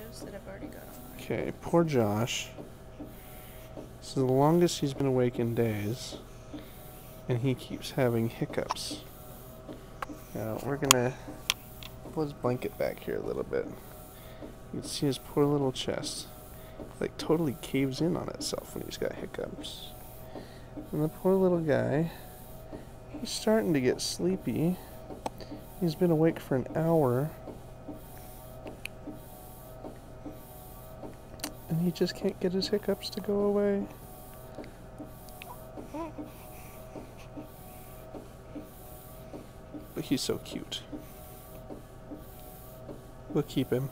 videos that I've already got on. Okay, poor Josh. This is the longest he's been awake in days, and he keeps having hiccups. Now, we're gonna pull his blanket back here a little bit. You can see his poor little chest. Like, totally caves in on itself when he's got hiccups. And the poor little guy, he's starting to get sleepy. He's been awake for an hour. And he just can't get his hiccups to go away. But he's so cute. We'll keep him.